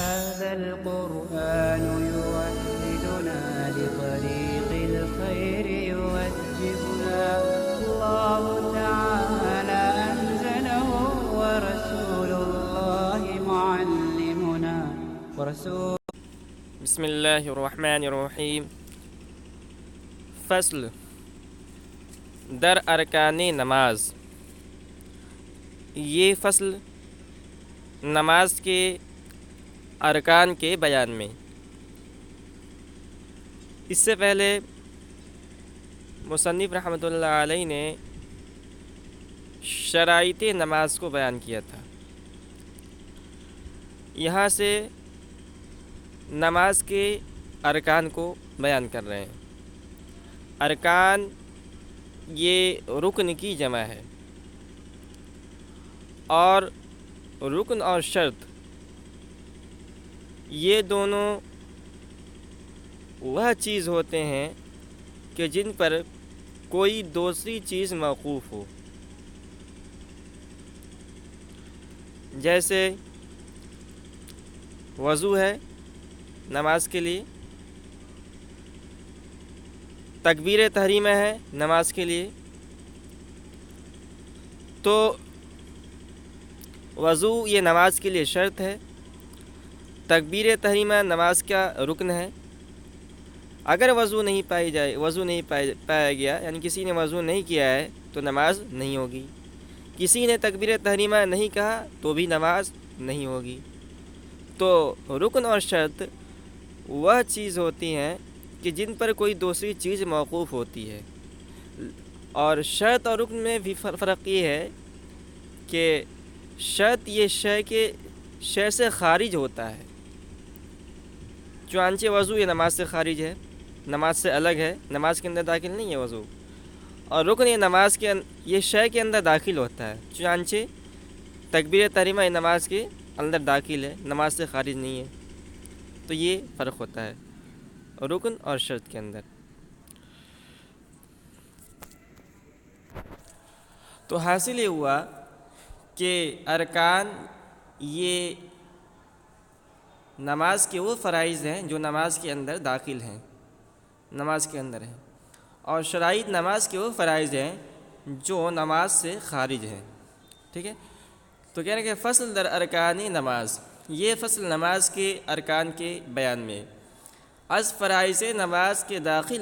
هذا القرآن يوحدنا لطريق الخير يوجهنا الله تعالى أنزله ورسول الله معلمنا بسم اللہ الرحمن الرحیم۔ فصل در ارکان نماز۔ یہ فصل نماز کے ارکان کے بیان میں۔ اس سے پہلے مصنف رحمۃ اللہ علیہ نے شرائط نماز کو بیان کیا تھا۔ یہاں سے نماز کے ارکان کو بیان کر رہے ہیں۔ ارکان یہ رکن کی جمع ہے، اور رکن اور شرط یہ دونوں وہ چیز ہوتے ہیں کہ جن پر کوئی دوسری چیز موقوف ہو، جیسے وضو ہے نماز کے لیے، تکبیر تحریمہ ہے نماز کے لیے۔ تو وضو یہ نماز کے لیے شرط ہے، تکبیر تحریمہ نماز کا رکن ہے۔ اگر وضو نہیں پایا گیا، یعنی کسی نے وضو نہیں کیا ہے تو نماز نہیں ہوگی، کسی نے تکبیر تحریمہ نہیں کہا تو بھی نماز نہیں ہوگی۔ تو رکن اور شرط وہ چیز ہوتی ہیں کہ جن پر کوئی دوسری چیز موقوف ہوتی ہے، اور شرط اور رکن میں بھی فرق یہ ہے کہ شرط یہ شے سے خارج ہوتا ہے، چنانچہ وضو یہ نماز سے خارج ہے، نماز سے الگ ہے، نماز کے اندر داخل نہیں ہے وضو۔ اور رکن یہ نماز کے یہ شے کے اندر داخل ہوتا ہے، چنانچہ تکبیر تحریمہ یہ نماز کے اندر داخل ہے، نماز سے خارج نہیں ہے۔ تو یہ فرق ہوتا ہے رکن اور شرط کے اندر۔ تو حاصل یہ ہوا کہ ارکان یہ نماز کے وہ فرائض ہیں جو نماز کے اندر داخل ہیں، نماز کے اندر ہیں، اور شرائط نماز کے وہ فرائض ہیں جو نماز سے خارج ہیں۔ ٹھیک ہے، تو کہنے کہ فصل در ارکان نماز، یہ فصل نماز کے ارکان کے بیان میں۔ از فرائض نماز کے داخل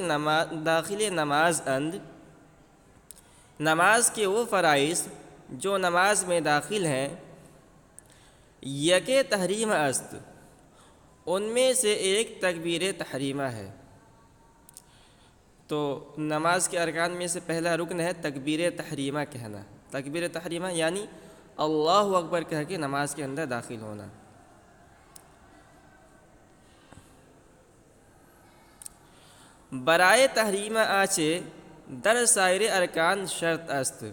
نماز اند، نماز کے وہ فرائض جو نماز میں داخل ہیں، یک تحریم است، ان میں سے ایک تکبیر تحریمہ ہے۔ تو نماز کے ارکان میں سے پہلا رکن ہے تکبیر تحریمہ کہنا۔ تکبیر تحریمہ یعنی اللہ اکبر کہہ کے نماز کے اندر داخل ہونا۔ برائے تحریمہ آچے در سائر ارکان شرط است،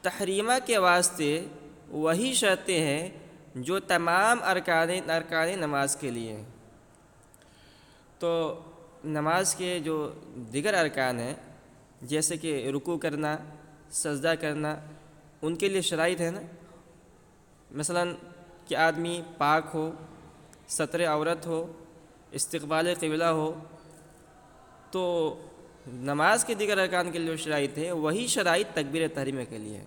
تحریمہ کے واسطے وہی شرطیں ہیں جو تمام ارکان نماز کے لیے ہیں۔ تو نماز کے جو دیگر ارکان ہیں، جیسے کہ رکوع کرنا، سجدہ کرنا، ان کے لیے شرائط ہے نا، مثلا کہ آدمی پاک ہو، ستر عورت ہو، استقبال قبلہ ہو۔ تو نماز کے دیگر ارکان کے لیے شرائط ہے، وہی شرائط تکبیر تحریمہ کے لیے ہے،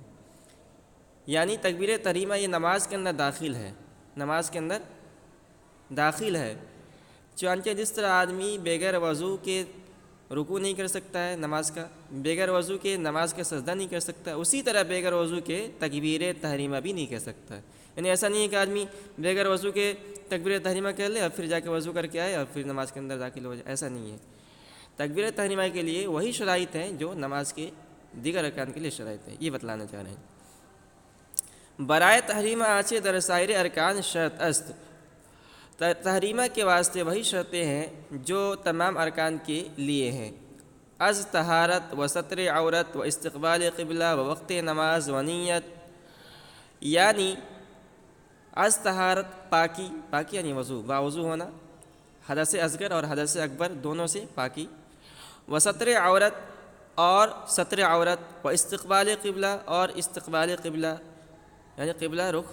یعنی تکبیر تحریمہ یہ نماز کے اندر داخل ہے، نماز کے اندر داخل ہے۔ چنانچہ جس طرح آدمی بغیر وضو کے رکوع نہیں کر سکتا ہے نماز کا، بغیر وضو کے نماز کا سجدہ نہیں کر سکتا، اسی طرح بغیر وضو کے تکبیر تحریمہ بھی نہیں کر سکتا ہے۔ یعنی ایسا نہیں ہے کہ آدمی بغیر وضو کے تکبیر تحریمہ کر لے اور پھر جا کے وضو کر کے آئے اور پھر نماز کے اندر داخل ہو جائے، ایسا نہیں ہے۔ تکبیر تحریمہ کے لیے وہی شرائط ہیں جو نماز کے دیگر ارکان کے لیے شرائط ہیں، یہ بتلانا چاہ رہے ہیں۔ برائے تحریمہ آچے در سائر ارکان شرط است، تحریمہ کے واسطے وہی شرطیں ہیں جو تمام ارکان کے لیے ہیں۔ از طہارت و ستر عورت و استقبال قبلہ و وقت نماز و نیت، یعنی از طہارت پاکی یعنی وضو، باوضو ہونا، حدث اصغر اور حدث اکبر دونوں سے پاکی، و ستر عورت اور ستر عورت، و استقبال قبلہ اور استقبال قبلہ یعنی قبلہ رخ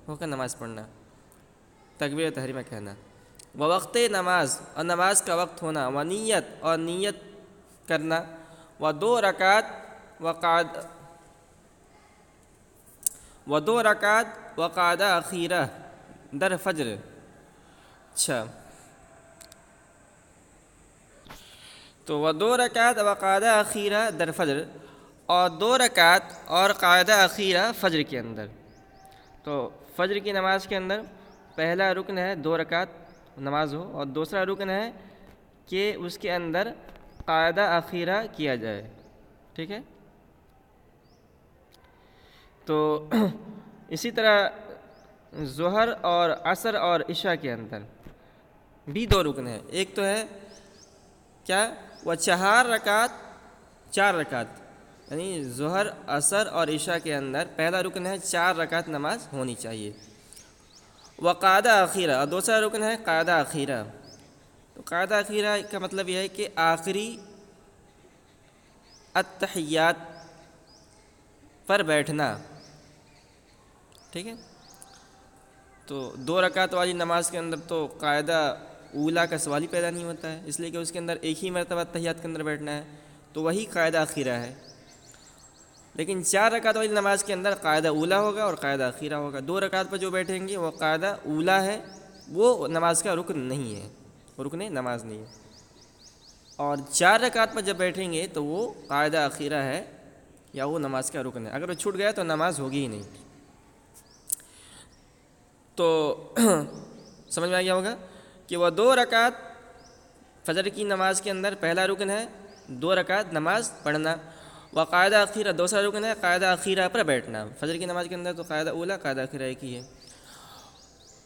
ہو کر نماز پڑھنا، تکبیر تحریمہ کہنا، وقت نماز اور نماز کا وقت ہونا، نیت اور نیت کرنا، دو رکعت وقعدہ اخیرہ در فجر. اچھا، تو وہ 2 رکعت وقعدہ اخیرہ در فجر، اور 2 رکعت اور قاعدہ اخیرہ فجر کے اندر. تو فجر کی نماز کے اندر پہلا رکن ہے 2 رکعت نماز ہو، اور دوسرا رکن ہے کہ اس کے اندر قاعدہ اخیرہ کیا جائے. ٹھیک ہے، تو اسی طرح ظہر اور عصر اور عشاء کے اندر بھی 2 رکن ہیں. ایک تو ہے کیا، وہ 4 رکعت، یعنی ظہر عصر اور عشاء کے اندر پہلا رکن ہے 4 رکعت نماز ہونی چاہیے. وقعدہ اخیرہ، اور دوسرا رکن ہے قاعدہ اخیرہ. تو قاعدہ اخیرہ کا مطلب یہ ہے کہ آخری التحیات پر بیٹھنا. ٹھیک ہے، تو 2 رکعت والی نماز کے اندر تو قاعدہ اولا کا سوال ہی پیدا نہیں ہوتا ہے، اس لیے کہ اس کے اندر ایک ہی مرتبہ تحیات کے اندر بیٹھنا ہے، تو وہی قاعدہ اخیرہ ہے. لیکن 4 رکعت والی نماز کے اندر قاعدہ اولا ہوگا اور قاعدہ اخیرہ ہوگا. 2 رکعت پر جو بیٹھیں گے وہ قاعدہ اولا ہے، وہ نماز کا رکن نہیں ہے، رکن نماز نہیں ہے. اور 4 رکعت پر جب بیٹھیں گے تو وہ قاعدہ اخیرہ ہے یا وہ نماز کا رکن ہے. اگر وہ چھوٹ گیا تو نماز ہوگی ہی نہیں. تو سمجھ میں آ گیا ہوگا کہ وہ 2 رکعت فجر کی نماز کے اندر پہلا رکن ہے 2 رکعت نماز پڑھنا، وقاعدہ اخیرہ دوسرا رکن ہے قاعدہ اخیرہ پر بیٹھنا. فجر کی نماز کے اندر تو قاعدہ اولا قاعدہ اخیرہ ایک ہی ہے.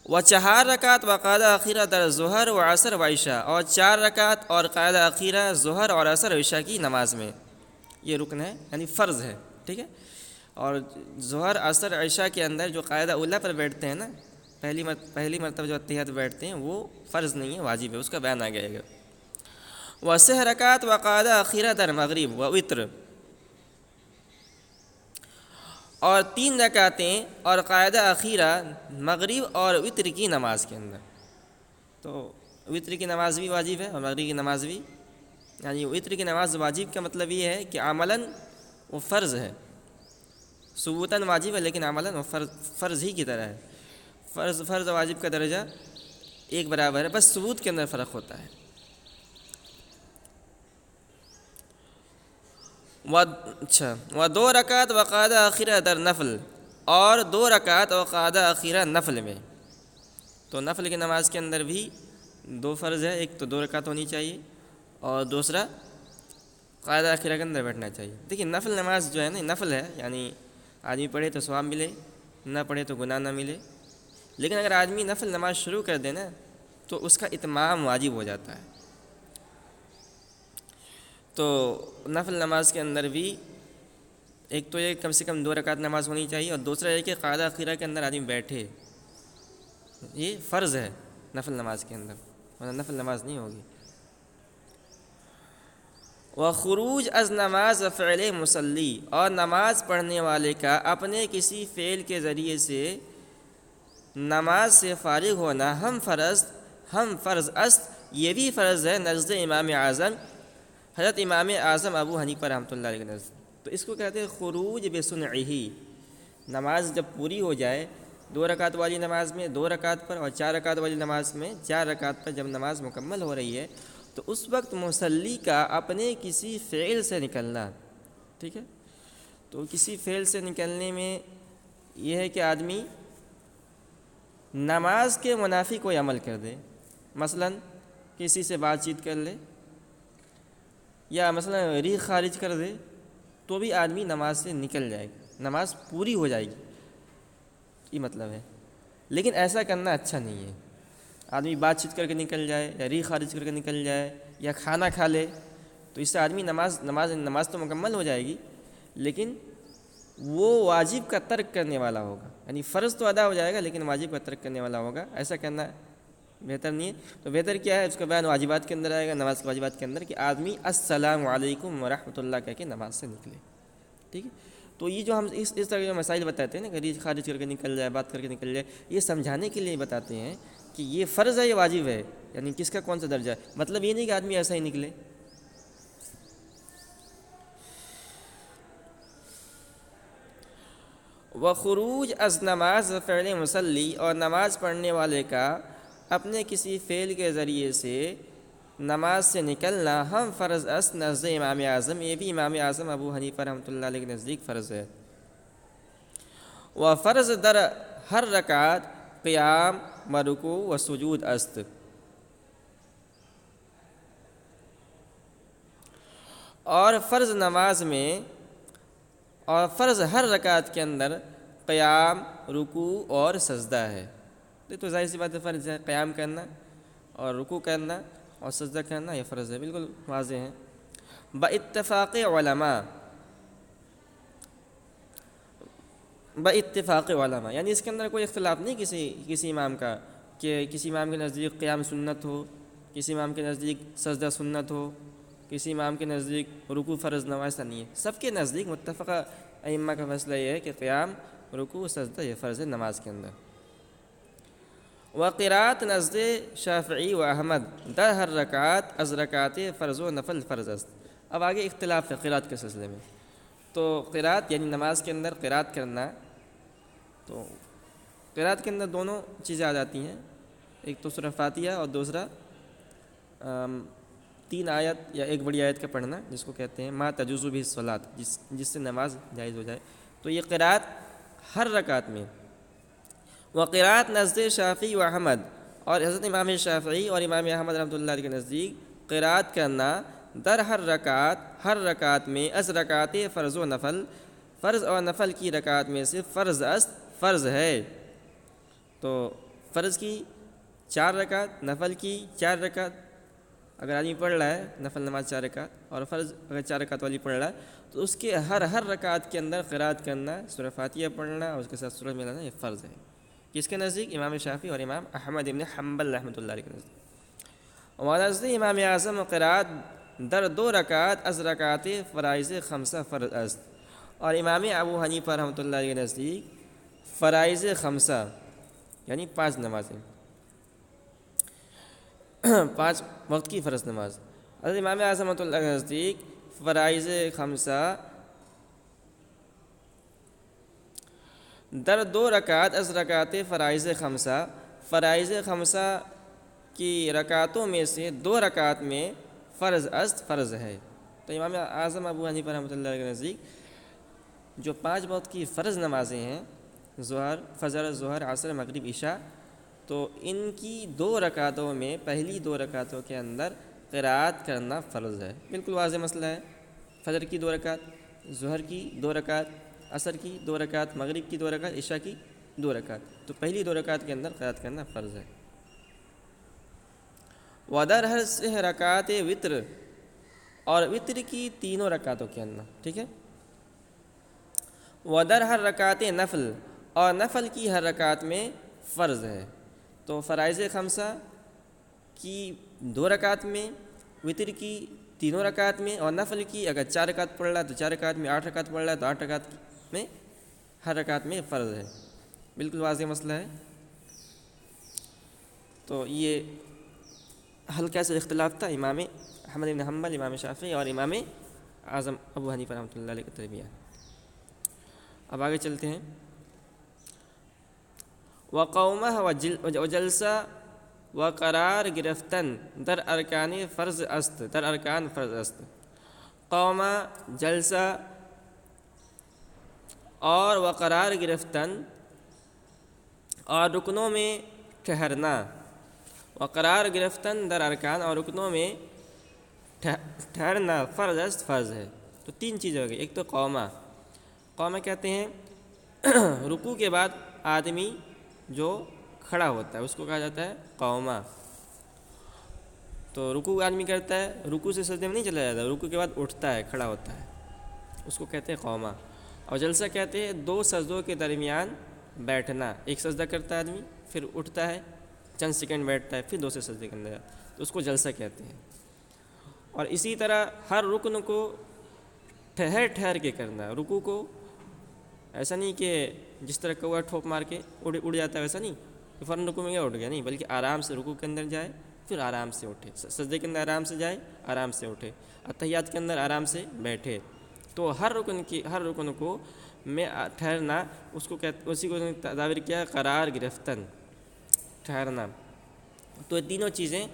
و4 رکعت وقاعدہ اخیرہ در ظہر و عصر و عشاء، اور 4 رکعت اور قاعدہ اخیرہ ظہر اور عصر و عشاء کی نماز میں. یہ رکن ہے، یعنی فرض ہے. ٹھیک ہے، اور ظہر عصر عشاء کے اندر جو قاعدہ اولا پر بیٹھتے ہیں نا، پہلی مرتبہ جو اتحیات بیٹھتے ہیں، وہ فرض نہیں ہے، واجب ہے. اس کا بیان آ گیا گا. و6 رکعت وقاعدہ اخیرہ در مغرب و وتر، اور 3 رکعتیں اور قاعدہ اخیرہ مغرب اور وتر کی نماز کے اندر. تو وتر کی نماز بھی واجب ہے اور مغرب کی نماز بھی. یعنی وتر کی نماز واجب کا مطلب یہ ہے کہ عملاً وہ فرض ہے، ثبوتاً واجب ہے لیکن عملاً وہ فرض ہی کی طرح ہے. فرض و واجب کا درجہ ایک برابر ہے، بس ثبوت کے اندر فرق ہوتا ہے. و 2 رکعت وقاعدہ اخیرہ در نفل، اور 2 رکعت وقاعدہ اخیرہ نفل میں. تو نفل کی نماز کے اندر بھی 2 فرض ہے، ایک تو 2 رکعت ہونی چاہیے اور دوسرا قاعدہ اخیرہ کے اندر بیٹھنا چاہیے. دیکھیں نفل نماز جو ہے نا، نفل ہے، یعنی آدمی پڑھے تو ثواب ملے، نہ پڑھے تو گناہ نہ ملے. لیکن اگر آدمی نفل نماز شروع کر دے نا تو اس کا اتمام واجب ہو جاتا ہے. تو نفل نماز کے اندر بھی ایک تو یہ کم سے کم 2 رکعت نماز ہونی چاہیے، اور دوسرا یہ کہ قاعدہ اخیرہ کے اندر آدمی بیٹھے. یہ فرض ہے نفل نماز کے اندر، ورنہ نفل نماز نہیں ہوگی. وخروج از نماز فعل مصلی، اور نماز پڑھنے والے کا اپنے کسی فعل کے ذریعے سے نماز سے فارغ ہونا ہم فرض است، یہ بھی فرض ہے نزد امام اعظم حضرت امام اعظم ابو حنیفہ رحمۃ اللہ علیہ نزد. تو اس کو کہتے ہیں خروج بصنعہ. نماز جب پوری ہو جائے 2 رکعت والی نماز میں 2 رکعت پر، اور 4 رکعت والی نماز میں 4 رکعت پر جب نماز مکمل ہو رہی ہے تو اس وقت مصلی کا اپنے کسی فعل سے نکلنا. ٹھیک ہے، تو کسی فعل سے نکلنے میں یہ ہے کہ آدمی نماز کے منافی کوئی عمل کر دے، مثلا کسی سے بات چیت کر لے یا مثلا ریح خارج کر دے، تو بھی آدمی نماز سے نکل جائے گا، نماز پوری ہو جائے گی، یہ مطلب ہے. لیکن ایسا کرنا اچھا نہیں ہے. آدمی بات چیت کر کے نکل جائے یا ریح خارج کر کے نکل جائے یا کھانا کھا لے تو اس سے آدمی نماز تو مکمل ہو جائے گی، لیکن وہ واجب کا ترک کرنے والا ہوگا. یعنی فرض تو ادا ہو جائے گا لیکن واجب کا ترک کرنے والا ہوگا. ایسا کرنا بہتر نہیں ہے. تو بہتر کیا ہے، اس کا بیان واجبات کے اندر آئے گا، نماز کے واجبات کے اندر، کہ آدمی السلام علیکم ورحمۃ اللہ کہہ کے نماز سے نکلے. ٹھیک ہے، تو یہ جو ہم اس طرح کے مسائل بتاتے ہیں نا، کہ ریح خارج کر کے نکل جائے، بات کر کے نکل جائے، یہ سمجھانے کے لیے بتاتے ہیں کہ یہ فرض ہے یا واجب ہے، یعنی کس کا کون سا درجہ ہے، مطلب یہ نہیں کہ آدمی ایسا ہی نکلے۔ وخروج از نماز فعل مصلی، اور نماز پڑھنے والے کا اپنے کسی فعل کے ذریعے سے نماز سے نکلنا ہم فرض است نزد امام اعظم، یہ بھی امام اعظم ابو حنیفہ رحمۃ اللہ علیہ کے نزدیک فرض ہے۔ و فرض در ہر رکعت قیام و رکوع و سجود است، اور فرض نماز میں اور فرض ہر رکعت کے اندر قیام، رکوع اور سجدہ ہے۔ یہ تو ظاہر سی بات ہے، فرض ہے قیام کرنا اور رکوع کرنا اور سجدہ کرنا، یہ فرض ہے، بالکل واضح ہے۔ باتفاق علماء، یعنی اس کے اندر کوئی اختلاف نہیں کسی امام کا، کہ کسی امام کے نزدیک قیام سنت ہو، کسی امام کے نزدیک سجدہ سنت ہو، کسی امام کے نزدیک رکوع فرض نہ، ایسا نہیں ہے، سب کے نزدیک متفقہ ائمہ کا فیصلہ یہ ہے کہ قیام، رکوع، سجدہ یہ فرض ہے نماز کے اندر۔ وقرات نزد شافعی و احمد در ہر رکعت از رکعت فرض و نفل فرض است۔ اب آگے اختلاف ہے قرات کے سلسلے میں، تو قرات یعنی نماز کے اندر قرات کرنا، تو قرات کے اندر دونوں چیزیں آ جاتی ہیں، ایک تو سورہ فاتحہ اور دوسرا 3 آیت یا ایک بڑی آیت کا پڑھنا، جس کو کہتے ہیں ما تجوز بہ الصلاۃ، جس سے نماز جائز ہو جائے، تو یہ قرات ہر رکعت میں۔ وقرات نزد شافعی و احمد، اور حضرت امام شافعی اور امام احمد رحمۃ اللہ علیہ کے نزدیک قرات کرنا در ہر رکعت میں از رکعت فرض و نفل، فرض اور نفل کی رکعت میں سے فرض است، فرض ہے۔ تو فرض کی 4 رکعت، نفل کی 4 رکعت، اگر آدمی پڑھ رہا ہے نفل نماز 4 رکعت اور فرض اگر 4 رکعت والی پڑھ رہا ہے، تو اس کے ہر رکعت کے اندر قرات کرنا، سورہ فاتحہ پڑھنا اور اس کے ساتھ سورہ ملانا، یہ فرض ہے۔ کس کے نزدیک؟ امام شافعی اور امام احمد ابن حنبل رحمۃ اللہ علیہ کے نزدیک۔ ونزد امام اعظم قرات در 2 رکعت از رکعت فرائض 5 فرض است، اور امام ابو حنیفہ رحمۃ اللہ علیہ کے نزدیک فرائض 5 یعنی 5 نمازیں، 5 وقت کی فرض نماز، حضرت امام اعظم رحمۃ اللہ کے نزدیک فرائض 5 در 2 رکعت از رکعت فرائض 5، فرائض 5 کی رکعتوں میں سے 2 رکعت میں فرض است، فرض ہے۔ تو امام اعظم ابو حنیفہ رحمۃ اللہ کے نزدیک جو 5 وقت کی فرض نمازیں ہیں، فجر، ظہر، عصر، مغرب، عشاء، تو ان کی 2 رکعتوں میں، پہلی 2 رکعتوں کے اندر قرات کرنا فرض ہے، بالکل واضح مسئلہ ہے۔ فجر کی 2 رکعت، ظہر کی 2 رکعت، عصر کی 2 رکعت، مغرب کی 2 رکعت، عشاء کی 2 رکعت، تو پہلی 2 رکعت کے اندر قرات کرنا فرض ہے۔ ودر ہر سے رکعت وطر، اور وطر کی 3 رکعتوں کے اندر، ٹھیک ہے۔ ودر ہر رکعت نفل، اور نفل کی ہر رکعت میں فرض ہے۔ تو فرائض 5 کی 2 رکعت میں، وطر کی 3 رکعت میں، اور نفل کی اگر 4 رکعت پڑھ رہا ہے تو 4 رکعت میں، 8 رکعت پڑھ رہا ہے تو 8 رکعت میں، ہر رکعت میں فرض ہے، بالکل واضح مسئلہ ہے۔ تو یہ ہلکا سا اختلاف تھا امام احمد بن حنبل، امام شافعی اور امام اعظم ابو حنیفہ رحمۃ اللہ علیہ کے درمیان۔ اب آگے چلتے ہیں۔ وقومہ و جلسہ و قرار گرفتن در ارکان فرض است، در ارکان فرض است۔ قومہ، جلسہ اور وقرار گرفتن، اور رکنوں میں ٹھہرنا، وقرار گرفتن در ارکان، اور رکنوں میں ٹھہرنا فرض است، فرض ہے۔ تو 3 چیزیں ہو گئی، ایک تو قومہ کہتے ہیں رکوع کے بعد آدمی جو کھڑا ہوتا ہے اس کو کہا جاتا ہے قومہ۔ تو رکوع آدمی کرتا ہے، رکوع سے سجدے میں نہیں چلا جاتا، رکوع کے بعد اٹھتا ہے، کھڑا ہوتا ہے، اس کو کہتے ہیں قومہ۔ اور جلسہ کہتے ہیں 2 سجدوں کے درمیان بیٹھنا، ایک سجدہ کرتا ہے آدمی، پھر اٹھتا ہے، چند سیکنڈ بیٹھتا ہے، پھر دوسرے سجدے کے اندر جاتا ہے، تو اس کو جلسہ کہتے ہیں۔ اور اسی طرح ہر رکن کو ٹھہر کے کرنا ہے، رکوع کو ایسا نہیں کہ جس طرح کوا ٹھوپ مار کے اڑ جاتا ہے، ویسا نہیں، کہ فوراً رکوع میں گیا اٹھ گیا، نہیں، بلکہ آرام سے رکوع کے اندر جائے پھر آرام سے اٹھے، سجدے کے اندر آرام سے جائے آرام سے اٹھے، اتحیات کے اندر آرام سے بیٹھے۔ تو ہر رکن کو میں ٹھہرنا، اس کو اسی کو تعبیر کیا قرار گرفتن، ٹھہرنا۔ تو یہ تینوں چیزیں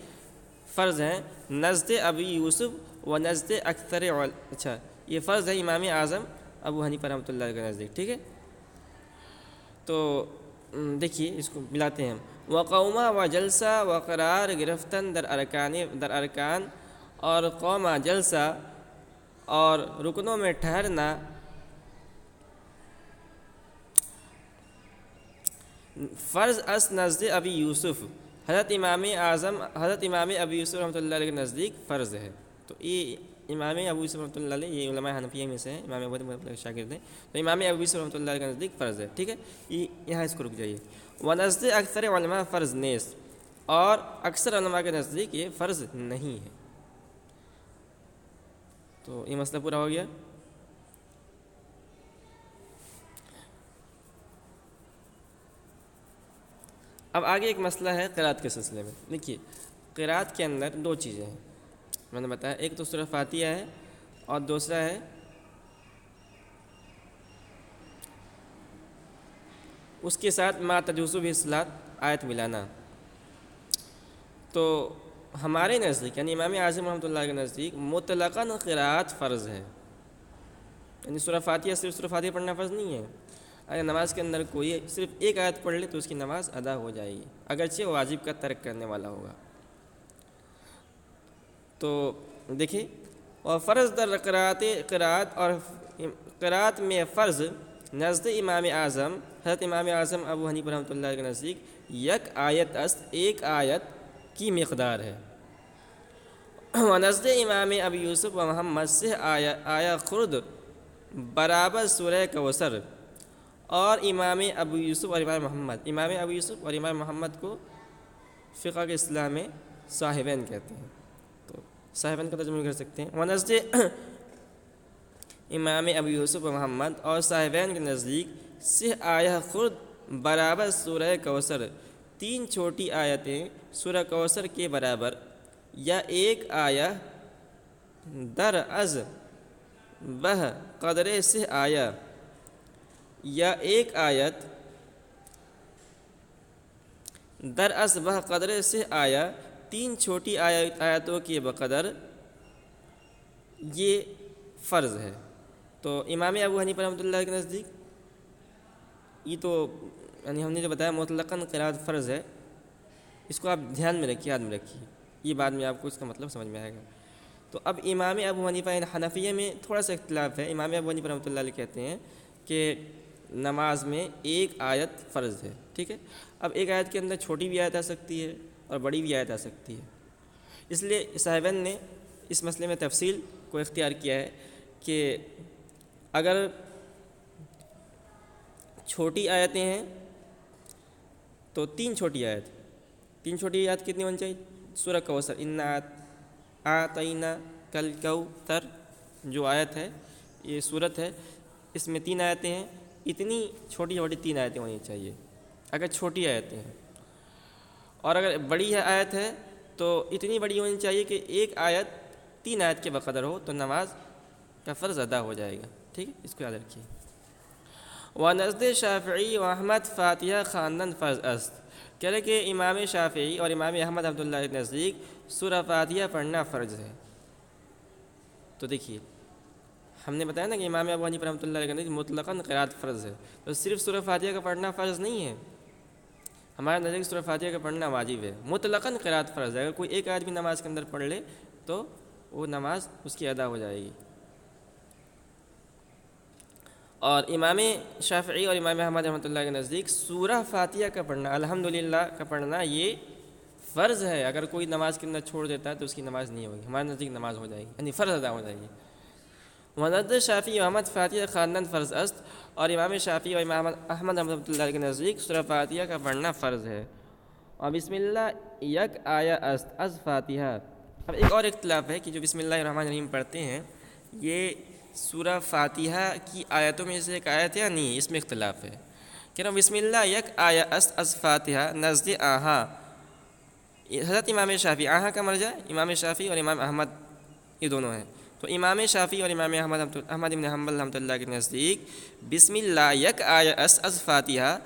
فرض ہیں نزد ابی یوسف و نزد اچھا یہ فرض ہے امام اعظم ابو حنیفہ رحمۃ اللہ کے نزدیک، ٹھیک ہے۔ تو دیکھیے اس کو ملاتے ہیں، وقوما و جلسہ و قرار گرفتن در ارکان، اور قوما جلسہ اور رکنوں میں ٹھہرنا فرض اس نزد ابی یوسف، حضرت امام ابی یوسف رحمۃ اللہ علیہ کے نزدیک فرض ہے۔ تو یہ امام ابو یوسف رحمۃ اللہ علیہ یہ علماء حنفیہ میں سے ہیں، امام ابو حنیفہ کے شاگرد ہیں، تو امام ابو یوسف رحمۃ اللہ علیہ کے نزدیک فرض ہے، ٹھیک ہے۔ یہاں اس کو رک جائیے۔ ونزد اکثر علماء فرض نیس، اور اکثر علماء کے نزدیک یہ فرض نہیں ہے۔ تو یہ مسئلہ پورا ہو گیا۔ اب آگے ایک مسئلہ ہے قرات کے سلسلے میں۔ دیکھیے قرات کے اندر دو چیزیں ہیں، میں نے بتایا، ایک تو سورہ فاتحہ ہے اور دوسرا ہے اس کے ساتھ ما تجوز بھی الصلاۃ آیت ملانا۔ تو ہمارے نزدیک یعنی امام اعظم رحمۃ اللہ کے نزدیک مطلقاً قرات فرض ہے، یعنی سورہ فاتحہ صرف سورہ فاتحہ پڑھنا فرض نہیں ہے۔ اگر نماز کے اندر کوئی صرف ایک آیت پڑھ لے تو اس کی نماز ادا ہو جائے گی، اگرچہ واجب کا ترک کرنے والا ہوگا۔ تو دیکھیں، اور فرض در قرات اور قرات میں فرض نزد امام اعظم، حضرت امام اعظم ابو حنیفہ رحمۃ اللہ کے نزدیک یک آیت است، ایک آیت کی مقدار ہے۔ ونزد امام ابی یوسف و محمد سے آیا خرد برابر سورہ کوثر، اور امام ابو یوسف اور امام محمد کو فقہ کے اصطلاح میں صاحبین کہتے ہیں، تو صاحبین کا ترجمہ کر سکتے ہیں۔ ونزد امام ابو یوسف و محمد اور صاحبین کے نزدیک سے آیا خرد برابر سورہ کوثر، تین چھوٹی آیتیں سورہ کوثر کے برابر، یا ایک آیا در از بہ قدرے سے آیا، یا ایک آیت در از بہ قدرے سے آیا، تین چھوٹی آیتوں کے بقدر، یہ فرض ہے۔ تو امام ابو حنیفہ رحمۃ اللہ کے نزدیک یہ تو یعنی ہم نے جو بتایا مطلقاً قرات فرض ہے، اس کو آپ دھیان میں رکھیے، یاد میں رکھیے، یہ بعد میں آپ کو اس کا مطلب سمجھ میں آئے گا۔ تو اب امام ابو حنیفہ حنفیہ میں تھوڑا سا اختلاف ہے۔ امام ابو حنیفہ رحمۃ اللہ علیہ کہتے ہیں کہ نماز میں ایک آیت فرض ہے، ٹھیک ہے۔ اب ایک آیت کے اندر چھوٹی بھی آیت آ سکتی ہے اور بڑی بھی آیت آ سکتی ہے، اس لیے صاحبین نے اس مسئلے میں تفصیل کو اختیار کیا ہے کہ اگر چھوٹی آیتیں ہیں تو تین چھوٹی آیت کتنی ہونی چاہیے؟ سورہ کوثر، انا اعطینا کل کوثر جو آیت ہے، یہ صورت ہے، اس میں تین آیتیں ہیں، اتنی چھوٹی تین آیتیں ہونی چاہیے اگر چھوٹی آیتیں ہیں، اور اگر بڑی آیت ہے تو اتنی بڑی ہونی چاہیے کہ ایک آیت تین آیت کے بقدر ہو، تو نماز کا فرض ادا ہو جائے گا، ٹھیک ہے، اس کو یاد رکھیے۔ ونزد شافعی و احمد فاتحہ خواندن فرض است، کہہ رہے کہ امام شافعی اور امام احمد عبد اللہ کے نزدیک سورہ فاتحہ پڑھنا فرض ہے۔ تو دیکھیے ہم نے بتایا نا کہ امام ابو حنیفہ رحمۃ اللہ علیہ کے نزدیک مطلقاً قرات فرض ہے، تو صرف سورہ فاتحہ کا پڑھنا فرض نہیں ہے، ہمارے نزدیک سورہ فاتحہ کا پڑھنا واجب ہے، مطلقاً قرات فرض ہے۔ اگر کوئی ایک آیت بھی نماز کے اندر پڑھ لے تو وہ نماز اس کی ادا ہو جائے گی۔ اور امام شافعی اور امام احمد رحمۃ اللہ کے نزدیک سورہ فاتحہ کا پڑھنا، الحمدللہ کا پڑھنا، یہ فرض ہے۔ اگر کوئی نماز کے اندر چھوڑ دیتا ہے تو اس کی نماز نہیں ہوگی، ہمارے نزدیک نماز ہو جائے گی، یعنی فرض ادا ہو جائے گی۔ ونزد شافعی و احمد فاتحہ خواندن فرض است، اور امام شافعی اور امام احمد رحمۃ اللہ کے نزدیک سورہ فاتحہ کا پڑھنا فرض ہے۔ اور بسم اللہ یک آیا است از فاتحہ۔ اب ایک اور اختلاف ہے کہ جو بسم اللہ الرحمن الرحیم پڑھتے ہیں یہ سورہ فاتحہ کی آیتوں میں سے ایک آیت ہے یا نہیں، اس میں اختلاف ہے، کہہ رہا ہوں بسم اللہ یک آیا است از فاتحہ نزد آہاں. حضرت امام شافعی، آہاں کا مرجع امام شافعی اور امام احمد یہ دونوں ہیں. تو امام شافعی اور امام احمد بن حنبل رحمۃ اللہ کے نزدیک بسم اللہ یک آیا است از فاتحہ،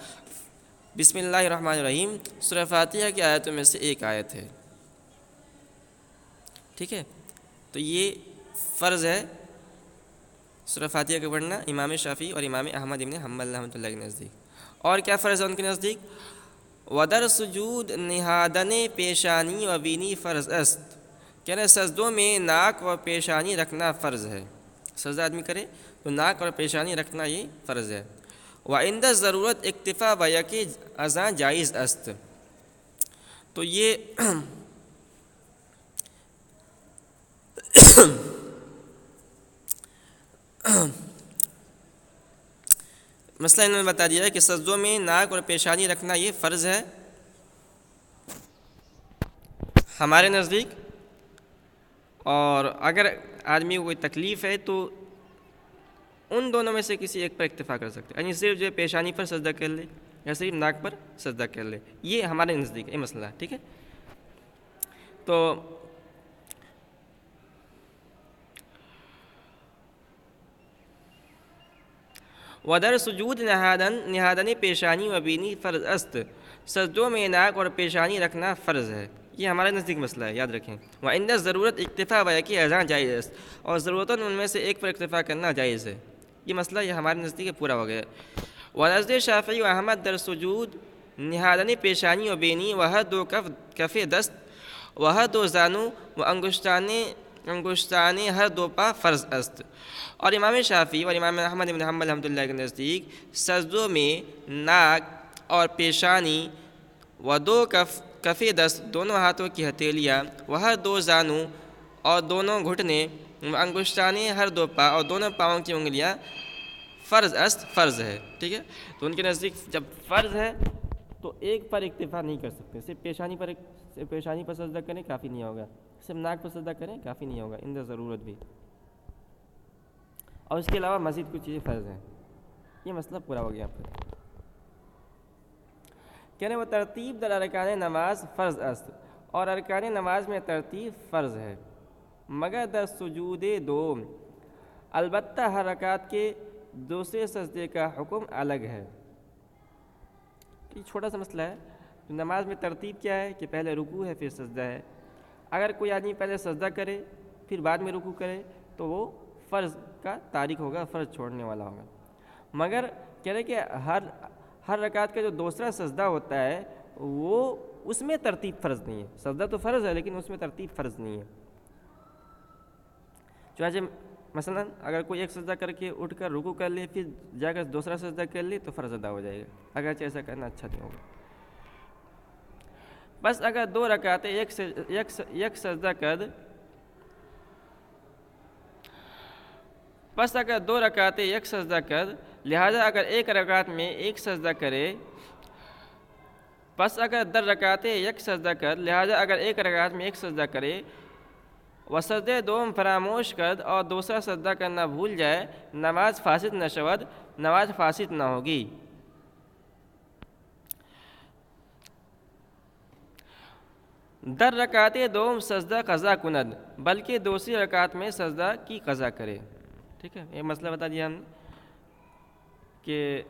بسم اللہ الرحمن الرحیم سورہ فاتحہ کی آیتوں میں سے ایک آیت ہے. ٹھیک ہے، تو یہ فرض ہے سورہ فاتحہ کا پڑھنا امام شافعی اور امام احمد بن حنبل رحمۃ اللہ کے نزدیک. اور کیا فرض ہے ان کے نزدیک؟ ودر سجود نہادن پیشانی و بینی فرض است. کہہ رہے سجدوں میں ناک و پیشانی رکھنا فرض ہے. سجدہ آدمی کرے تو ناک اور پیشانی رکھنا یہ فرض ہے. وعند ضرورت اکتفا و یک اذاں جائز است. تو یہ مسئلہ انہوں نے بتا دیا ہے کہ سجدوں میں ناک اور پیشانی رکھنا یہ فرض ہے ہمارے نزدیک. اور اگر آدمی کو کوئی تکلیف ہے تو ان دونوں میں سے کسی ایک پر اکتفا کر سکتے ہیں، یعنی صرف جو پیشانی پر سجدہ کر لے یا صرف ناک پر سجدہ کر لے. یہ ہمارے نزدیک یہ مسئلہ ہے. ٹھیک ہے، تو ودر سجود نہادن پیشانی و بینی فرض است. سجدوں میں ناک اور پیشانی رکھنا فرض ہے، یہ ہمارے نزدیک مسئلہ ہے، یاد رکھیں. وعند ضرورت اکتفا و یک اذاں جائز است. اور ضرورتاً ان میں سے ایک پر اکتفا کرنا جائز ہے. یہ مسئلہ یہ ہمارے نزدیک پورا ہو گیا. ونزد شافعی و احمد در سجود نہادن پیشانی و بینی و ہر دو کف دست و ہر دو زانو و انگشتان ہر دو پا فرض است. اور امام شافعی اور امام احمد بن حنبل رحمۃ اللہ کے نزدیک سجدوں میں ناک اور پیشانی و دو کف دست دونوں ہاتھوں کی ہتھیلیاں و ہر دو زانو اور دونوں گھٹنے و انگشتان ہر دو پا اور دونوں پاؤں کی انگلیاں فرض است فرض ہے. ٹھیک ہے، تو ان کے نزدیک جب فرض ہے تو ایک پر اکتفا نہیں کر سکتے. صرف پیشانی پر سجدہ کریں کافی نہیں ہوگا، صرف ناک پر سجدہ کریں کافی نہیں ہوگا، اندر ضرورت بھی. اور اس کے علاوہ مزید کچھ چیزیں فرض ہیں. یہ مسئلہ پورا ہو گیا. پھر کہنے وہ ترتیب در ارکان نماز فرض است. اور ارکان نماز میں ترتیب فرض ہے مگر در سجود دوم. البتہ ہر رکعت کے دوسرے سجدے کا حکم الگ ہے. یہ چھوٹا سا مسئلہ ہے. نماز میں ترتیب کیا ہے کہ پہلے رکوع ہے پھر سجدہ ہے. اگر کوئی آدمی پہلے سجدہ کرے پھر بعد میں رکوع کرے تو وہ فرض کا تارک ہوگا، فرض چھوڑنے والا ہوگا. مگر کہہ رہے کہ ہر رکعت کا جو دوسرا سجدہ ہوتا ہے وہ اس میں ترتیب فرض نہیں ہے. سجدہ تو فرض ہے لیکن اس میں ترتیب فرض نہیں ہے. چنانچہ مثلا اگر کوئی ایک سجدہ کر کے اٹھ کر رکوع کر لے پھر جا کر دوسرا سجدہ کر لے تو فرض ادا ہو جائے گا، اگرچہ ایسا کرنا اچھا نہیں ہوگا. بس اگر دو رکعتیں یک سجدہ کر لہذا اگر ایک رکعت میں ایک سجدہ کرے لہذا اگر ایک رکعت میں ایک سجدہ کرے و سجدہ دوم فراموش کرد اور دوسرا سجدہ کرنا بھول جائے نماز فاسد نہ شود، نماز فاسد نہ ہوگی. در رکعت دوم سجدہ قضا کند بلکہ دوسری رکعت میں سجدہ کی قضا کرے. ٹھیک ہے، یہ مسئلہ بتا دیا ہم نے کہ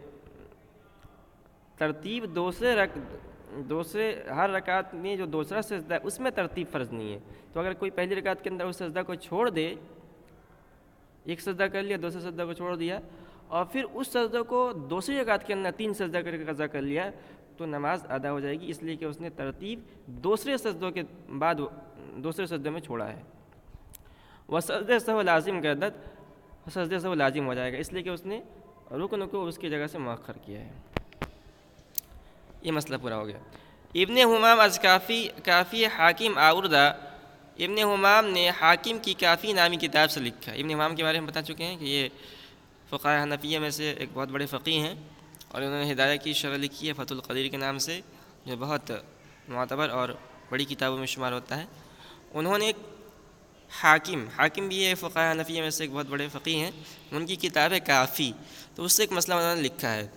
ترتیب دوسرے ہر رکعت میں جو دوسرا سجدہ ہے اس میں ترتیب فرض نہیں ہے. تو اگر کوئی پہلی رکعت کے اندر اس سجدہ کو چھوڑ دے، ایک سجدہ کر لیا دوسرے سجدہ کو چھوڑ دیا اور پھر اس سجدہ کو دوسری رکعت کے اندر 3 سجدہ کر کے قضا کر لیا تو نماز ادا ہو جائے گی، اس لیے کہ اس نے ترتیب دوسرے سجدوں کے بعد دوسرے سجدے میں چھوڑا ہے. وہ سجدہ سہو لازم گردد، سجدہ سہو لازم ہو جائے گا اس لیے کہ اس نے رکن کو اس کی جگہ سے مؤخر کیا ہے. یہ مسئلہ پورا ہو گیا. ابن حمام از کافی حاکم آوردہ. ابن حمام نے حاکم کی کافی نامی کتاب سے لکھا. ابن حمام کے بارے میں بتا چکے ہیں کہ یہ فقہاء حنفیہ میں سے ایک بہت بڑے فقیہ ہیں اور انہوں نے ہدایہ کی شرح لکھی ہے فتح القدیر کے نام سے، جو بہت معتبر اور بڑی کتابوں میں شمار ہوتا ہے. انہوں نے ایک حاکم بھی ہے فقہاء حنفیہ میں سے ایک بہت بڑے فقیہ ہیں، ان کی کتاب ہے کافی، تو اس سے ایک مسئلہ انہوں نے لکھا ہے.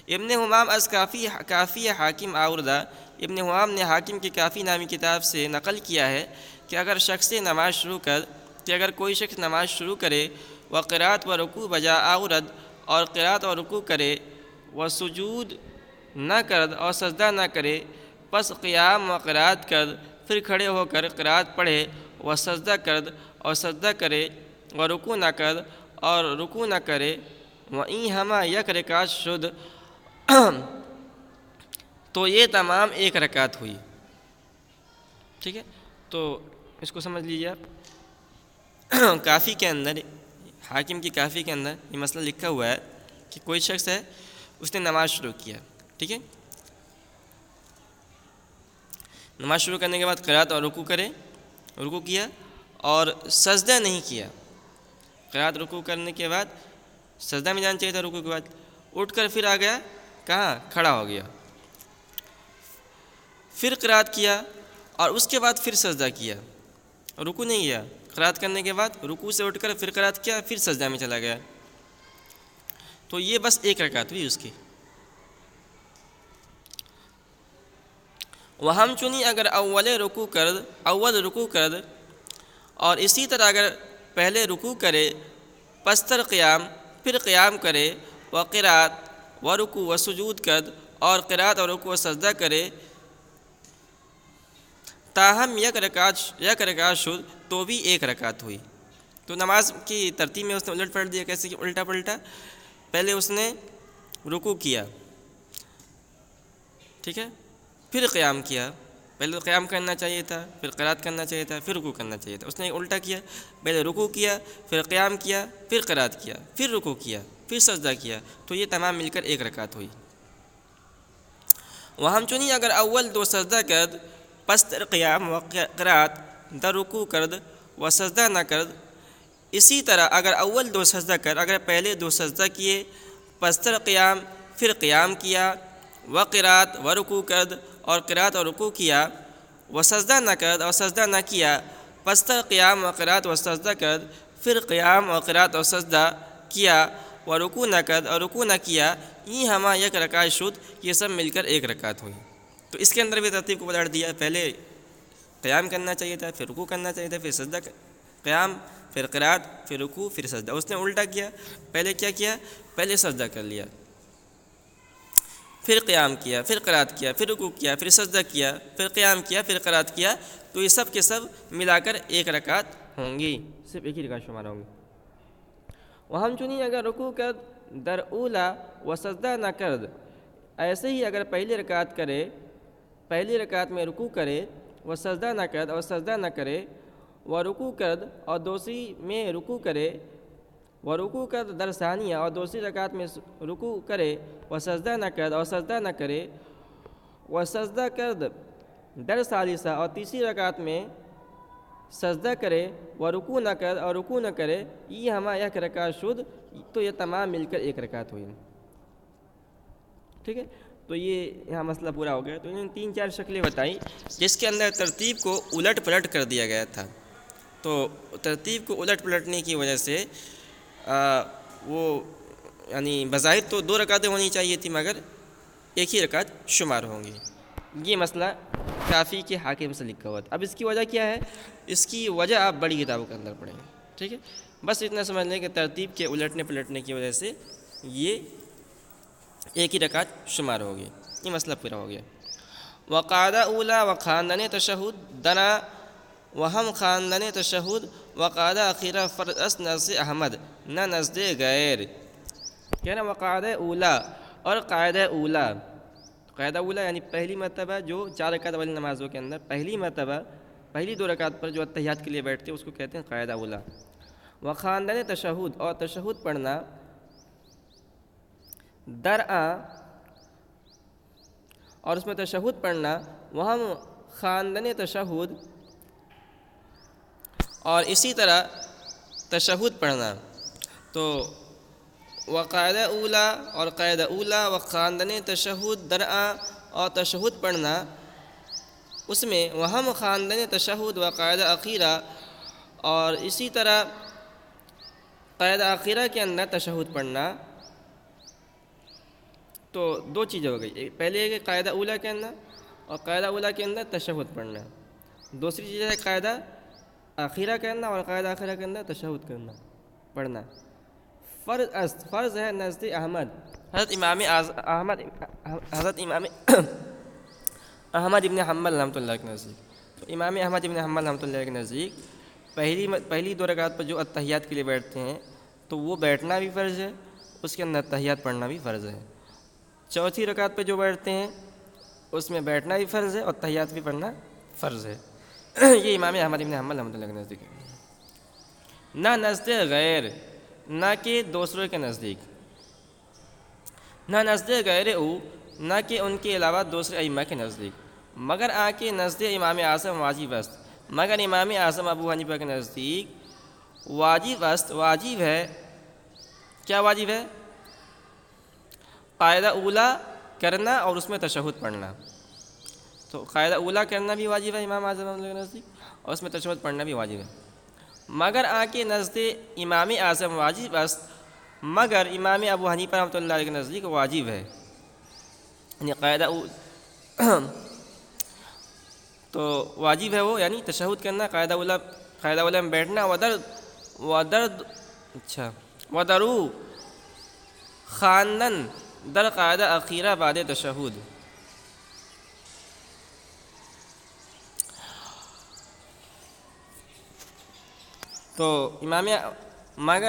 ابن حمام از کافی حاکم آوردہ، ابن حمام نے حاکم کی کافی نامی کتاب سے نقل کیا ہے کہ اگر کوئی شخص نماز شروع کرے و قرات و رکوع بجا آورد، اور قرات اور رکوع کرے و سجود نہ کرد اور سجدہ نہ کرے، پس قیام و قرات کرد، پھر کھڑے ہو کر قرات پڑھے و سجدہ کرد اور سجدہ کرے و رکوع نہ کرد اور رکوع نہ کرے، و این ہما یک رکعت شد، تو یہ تمام ایک رکعت ہوئی۔ ٹھیک ہے، تو اس کو سمجھ لیجیے آپ۔ کافی کے اندر، حاکم کی کافی کے اندر یہ مسئلہ لکھا ہوا ہے کہ کوئی شخص ہے، اس نے نماز شروع کیا، ٹھیک ہے، نماز شروع کرنے کے بعد قرات اور رکوع کیا اور سجدہ نہیں کیا۔ قرات رکوع کرنے کے بعد سجدہ میں جانا چاہیے تھا، رکوع کے بعد اٹھ کر پھر آ گیا، کہاں کھڑا ہو گیا، پھر قرات کیا اور اس کے بعد پھر سجدہ کیا، رکوع نہیں کیا۔ قرات کرنے کے بعد رکوع سے اٹھ کر پھر قرات کیا، پھر سجدہ میں چلا گیا، تو یہ بس ایک رکعت ہوئی اس کی۔ وہم چنی اگر اول رکوع کرد اور اسی طرح اگر پہلے رکوع کرے پستر قیام، پھر قیام کرے، و قرات و رکوع و سجود کرد اور قرات اور رکوع و سجدہ کرے، تاہم یک رکعت شد، تو بھی ایک رکعت ہوئی۔ تو نماز کی ترتیب میں اس نے الٹ پلٹ دیا، کیسے کہ الٹا پلٹا، پہلے اس نے رکوع کیا، ٹھیک ہے، پھر قیام کیا، پہلے تو قیام کرنا چاہیے تھا، پھر قرات کرنا چاہیے تھا، پھر رکوع کرنا چاہیے تھا، اس نے الٹا کیا، پہلے رکوع کیا، پھر قیام کیا، پھر قرات کیا، پھر رکوع کیا، پھر سجدہ کیا، تو یہ تمام مل کر ایک رکعت ہوئی۔ وہم چنی اگر اول دو سجدہ کرد، پستر قیام و قرات در رکوع کرد و سجدہ نہ کرد، اسی طرح اگر اول دو سجدہ اگر پہلے دو سجدہ کیے، پستر قیام پھر قیام کیا، و قرات و رکوع کرد اور قرات اور رکوع کیا، و سجدہ نہ کرد اور سجدہ نہ کیا، پستر قیام و قرات و سجدہ کرد، پھر قیام و قرات اور سجدہ کیا، و رکوع نہ کرد اور رکوع نہ کیا، یہ ہما یک رکعت شد، یہ سب مل کر ایک رکعت ہوئی۔ تو اس کے اندر بھی ترتیب کو پلٹ دیا، پہلے قیام کرنا چاہیے تھا، پھر رکوع کرنا چاہیے تھا، پھر سجدہ، قیام، پھر قرات، پھر رکوع، پھر سجدہ۔ اس نے الٹا کیا، پہلے کیا کیا، پہلے سجدہ کر لیا، پھر قیام کیا، پھر قرات کیا، پھر رکوع کیا، پھر سجدہ کیا، پھر قیام کیا، پھر قرات کیا، تو یہ سب کے سب ملا کر ایک رکعت ہوں گی، صرف ایک ہی رکعت شمار ہوں گی۔ وہم چنی اگر رکوع کرد در اولا و سجدہ نہ کرد، ایسے ہی اگر پہلی رکعت کرے، پہلی رکعت میں رکوع کرے، و سجدہ نہ کرد اور سجدہ نہ کرے، و رکوع کرد اور دوسری میں رکوع کرے، و رکوع کرد در ثانیہ اور دوسری رکعت میں رکوع کرے، و سجدہ نہ کرد اور سجدہ نہ کرے، و سجدہ کرد در ثالثہ اور تیسری رکعت میں سجدہ کرے، و رکوع نہ کرد اور رکوع نہ کرے، یہ ہما یک رکعت شد، تو یہ تمام مل کر ایک رکعت ہوئی۔ ٹھیک ہے، تو یہ یہاں مسئلہ پورا ہو گیا۔ تو انہوں نے 3-4 شکلیں بتائی جس کے اندر ترتیب کو الٹ پلٹ کر دیا گیا تھا۔ تو ترتیب کو الٹ پلٹنے کی وجہ سے وہ یعنی بظاہر تو 2 رکعتیں ہونی چاہیے تھی، مگر ایک ہی رکعت شمار ہوں گی۔ یہ مسئلہ کافی کے حاکم سے لکھا ہوا تھا۔ اب اس کی وجہ کیا ہے؟ اس کی وجہ آپ بڑی کتابوں کے اندر پڑھیں گے، ٹھیک ہے، بس اتنا سمجھ لیں کہ ترتیب کے الٹنے پلٹنے کی وجہ سے یہ ایک ہی رکعت شمار ہوگی۔ یہ مسئلہ پورا ہو گیا۔ وقعدہ اولا و خاندان تشہد دنا وہم خاندان تشہد وقعدہ اخیرہ فرض اس نزد احمد نہ نزد غیر، کیا نا، وقعدہ اولا اور قاعدہ اولا۔ قاعدہ اولا یعنی پہلی مرتبہ جو 4 رکعت والی نمازوں کے اندر پہلی مرتبہ پہلی 2 رکعت پر جو اتحیات کے لیے بیٹھتے ہیں اس کو کہتے ہیں قاعدہ اولا۔ وخاندان تشہد اور تشہد پڑھنا، درآ اور اس میں تشہد پڑھنا، وہم خاندان تشہد اور اسی طرح تشہد پڑھنا۔ تو وقاعدہ اولا اور قاعدہ اولا و خاندان تشہد درآ اور تشہد پڑھنا، اس میں وہم خاندان تشہد و قاعدہ اخیرہ اور اسی طرح قاعدہ اخیرہ کے اندر تشہد پڑھنا، تو دو چیزیں ہو گئی، پہلے ہے کہ قاعدہ اولیٰ کہنا اور قاعدہ اولیٰ کے اندر تشہد پڑھنا، دوسری چیز ہے قاعدہ آخرہ کہنا اور قاعدہ آخرہ کے اندر تشہد کرنا پڑھنا۔ فرض ہے نزد احمد، حضرت امام احمد ابن حنبل رحمۃ اللہ کے نزدیک، تو امام احمد ابن حنبل رحمۃ اللہ کے نزدیک پہلی دو رکعت پر جو اتحیات کے لیے بیٹھتے ہیں تو وہ بیٹھنا بھی فرض ہے، اس کے اندر اتحیات پڑھنا بھی فرض ہے۔ چوتھی رکعت پہ جو بیٹھتے ہیں اس میں بیٹھنا بھی فرض ہے اور اتحیات بھی پڑھنا فرض ہے۔ یہ امام احمد ابن حنبل رحمۃ اللہ کے نزدیک ہے۔ نہ نزد غیر، نہ کہ دوسروں کے نزدیک، نہ نزد غیر او، نہ کہ ان کے علاوہ دوسرے ائمہ کے نزدیک، مگر آ کے نزد امام اعظم واجب است، مگر امام اعظم ابو حنیفہ کے نزدیک واجب است، واجب ہے۔ کیا واجب ہے؟ قاعدہ اولیٰ کرنا اور اس میں تشہد پڑھنا، تو قاعدہ اولیٰ کرنا بھی واجب ہے امام اعظم کے نزدیک اور اس میں تشہد پڑھنا بھی واجب ہے، مگر آ کے نزد امام اعظم واجب است، مگر امام ابو حنیفہ رحمۃ اللہ علیہ کے نزدیک واجب ہے، یعنی تو واجب ہے وہ، یعنی تشہد کرنا، قاعدہ اولیٰ میں بیٹھنا، ودرو خواندن در قاعدہ اخیرہ بعد تشہد۔ تو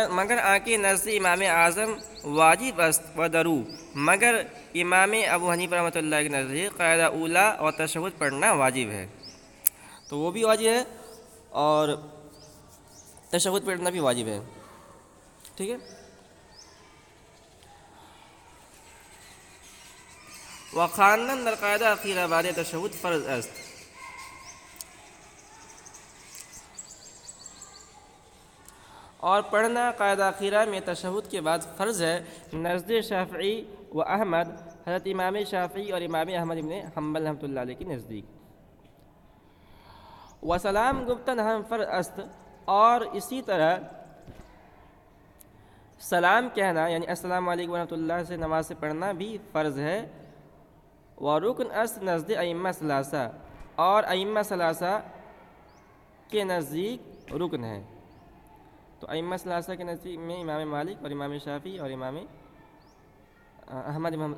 مگر آ کے نزد امام اعظم واجب است ودرو، مگر امام ابو حنیفہ رحمۃ اللہ کے نزدیک قاعدہ اولیٰ اور تشہد پڑھنا واجب ہے، تو وہ بھی واجب ہے اور تشہد پڑھنا بھی واجب ہے، ٹھیک ہے۔ وخواندن در قاعدہ اخیرہ بعد تشہد فرض است، اور پڑھنا قاعدہ اخیرہ میں تشہد کے بعد فرض ہے نزد شافعی و احمد، حضرت امام شافعی اور امام احمد ابن حنبل رحمۃ اللہ علیہ کے نزدیک۔ وسلام گفتن ہم فرض است، اور اسی طرح سلام کہنا یعنی السلام علیکم ورحمۃ اللہ سے نماز سے پڑھنا بھی فرض ہے۔ ورکن است نزد ائمہ ثلاثہ، اور ائمہ ثلاثہ کے نزدیک رکن ہے، تو ائمہ ثلاثہ کے نزدیک میں امام مالک اور امام شافعی اور امام احمد بن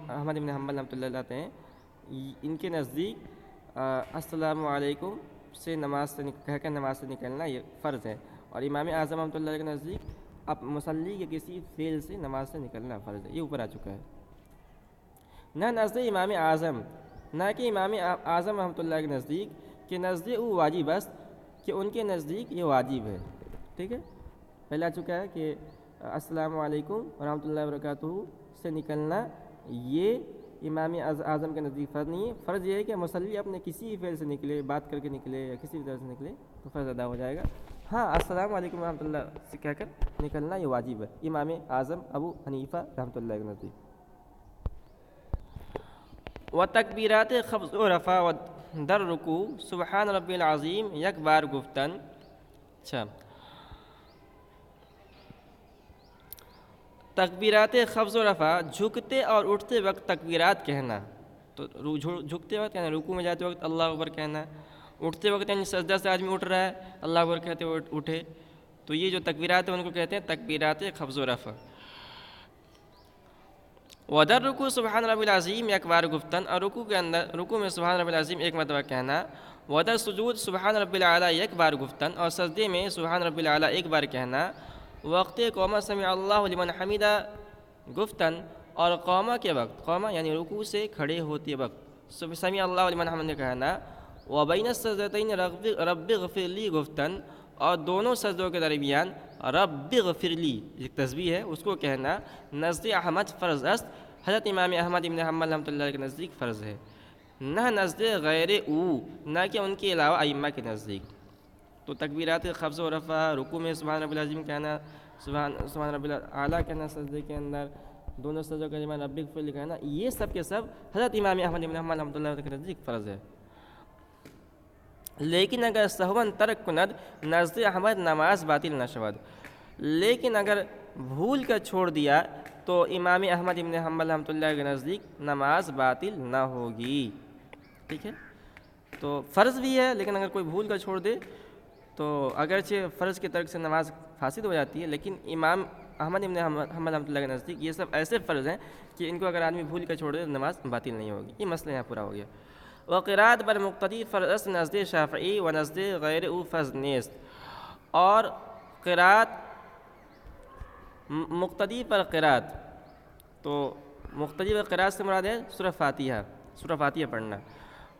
حنبل رحمۃ اللہ آتے ہیں، ان کے نزدیک السلام علیکم سے کہہ کر نماز سے نکلنا یہ فرض ہے، اور امام اعظم رحمۃ اللہ کے نزدیک اب مصلی کے کسی فعل سے نماز سے نکلنا فرض ہے، یہ اوپر آ چکا ہے۔ نہ نزد امام اعظم، نہ کہ امام اعظم رحمۃ اللہ کے نزدیک کہ نزد او واجب است، کہ ان کے نزدیک یہ واجب ہے، ٹھیک ہے۔ پہلے آ چکا ہے کہ السلام علیکم ورحمۃ اللہ وبرکاتہ سے نکلنا یہ امام اعظم کے نزدیک فرض نہیں ہے، فرض یہ ہے کہ مصلی اپنے کسی فعل سے نکلے، بات کر کے نکلے یا کسی بھی طرح سے نکلے تو فرض ادا ہو جائے گا۔ ہاں السلام علیکم ورحمۃ اللہ سے کہہ کر نکلنا یہ واجب ہے امام اعظم ابو حنیفہ رحمۃ اللہ کے نزدیک۔ وتکبیرات خفض و رفع و در رکوع سبحان ربی العظیم یک بار گفتن، اچھا تکبیرات خفض و رفع جھکتے اور اٹھتے وقت تکبیرات کہنا، تو جھکتے وقت یعنی رکوع میں جاتے وقت اللہ اکبر کہنا، اٹھتے وقت یعنی سجدہ سے آدمی اٹھ رہا ہے اللہ اکبر کہتے ہوئے اٹھے، تو یہ جو تکبیرات ہیں ان کو کہتے ہیں تکبیرات خفض و رفع۔ ودر رکوع سبحان ربی العظیم یک بار گفتن، اور رکوع میں سبحان ربی العظیم ایک مرتبہ کہنا۔ ودر سجود سبحان ربی الاعلیٰ یک بار گفتن، اور سجدے میں سبحان ربی الاعلیٰ ایک بار کہنا۔ وقت قومہ سمع اللہ لمن حمیدہ گفتن، اور قومہ کے وقت، قومہ یعنی رکوع سے کھڑے ہوتے وقت سمع اللہ لمن حمیدہ کہنا۔ وبین السجدتین رب اغفر لی گفتن، اور دونوں سجدوں کے درمیان رب اغفر لی ایک تسبیح ہے اس کو کہنا۔ نزد احمد فرض است، حضرت امام احمد ابن حنبل رحمۃ اللہ کے نزدیک فرض ہے، نہ نزد غیر او، نہ کہ ان کے علاوہ ائمہ کے نزدیک۔ تو تکبیرات خفض و رفع، رکوع میں سبحان ربی العظیم کہنا، سبحان ربی الاعلیٰ کہنا سجدے کے اندر، دونوں سجدوں کے درمیان رب اغفر لی کہنا، یہ سب کے سب حضرت امام احمد ابن حنبل رحمۃ اللہ کے نزدیک فرض ہے۔ لیکن اگر سہون ترک کند نزد احمد نماز باطل نہ شود، لیکن اگر بھول کر چھوڑ دیا تو امام احمد ابن حنبل رحمۃ اللہ کے نزدیک نماز باطل نہ ہوگی. ٹھیک ہے. تو فرض بھی ہے، لیکن اگر کوئی بھول کر چھوڑ دے تو اگرچہ فرض کے ترک سے نماز فاسد ہو جاتی ہے، لیکن امام احمد ابن حنبل رحمۃ اللہ کے نزدیک یہ سب ایسے فرض ہیں کہ ان کو اگر آدمی بھول کر چھوڑ دے تو نماز باطل نہیں ہوگی. یہ مسئلہ یہاں پورا ہو گیا. وقرات بر مقتدی فرض است نزد شافعی و نزد غیر او فرض نیست. اور قرات مقتدی پر قرات، تو مقتدی پر قرات سے مراد ہے سورہ فاتحہ پڑھنا.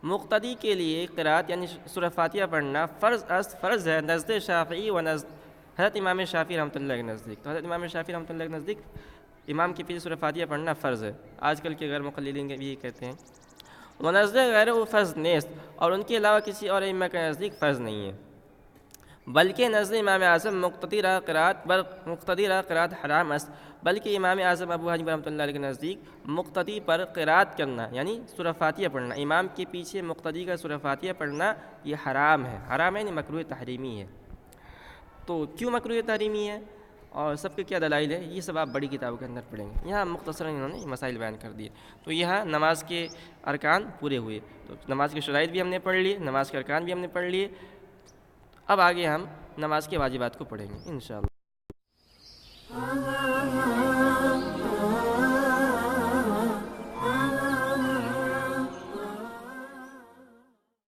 مقتدی کے لیے قرات یعنی سورہ فاتحہ پڑھنا فرض ہے نزد شافعی و نزد حضرت امام شافعی رحمۃ اللہ کے نزدیک. تو حضرت امام شافعی رحمۃ اللہ کے نزدیک امام کے پیچھے سورہ فاتحہ پڑھنا فرض ہے. آج کل کے غیر مقلدین بھی یہ کہتے ہیں. ونزد غیر وہ فرض نیست، اور ان کے علاوہ کسی اور ائمہ کے نزدیک فرض نہیں ہے، بلکہ نزد امام اعظم مقتدی را قرات حرام است. بلکہ امام اعظم ابو حنیفہ رحمۃ اللہ علیہ کے نزدیک مقتدی پر قرات کرنا یعنی سورہ فاتحہ پڑھنا، امام کے پیچھے مقتدی کا سورہ فاتحہ پڑھنا یہ حرام ہے. حرام ہے یعنی مکروہ تحریمی ہے. تو کیوں مکروہ تحریمی ہے اور سب کے کیا دلائل ہے، یہ سب آپ بڑی کتابوں کے اندر پڑھیں گے. یہاں مختصراً انہوں نے مسائل بیان کر دیے. تو یہاں نماز کے ارکان پورے ہوئے. تو نماز کے شرائط بھی ہم نے پڑھ لیے، نماز کے ارکان بھی ہم نے پڑھ لیے. اب آگے ہم نماز کے واجبات کو پڑھیں گے انشاءاللہ.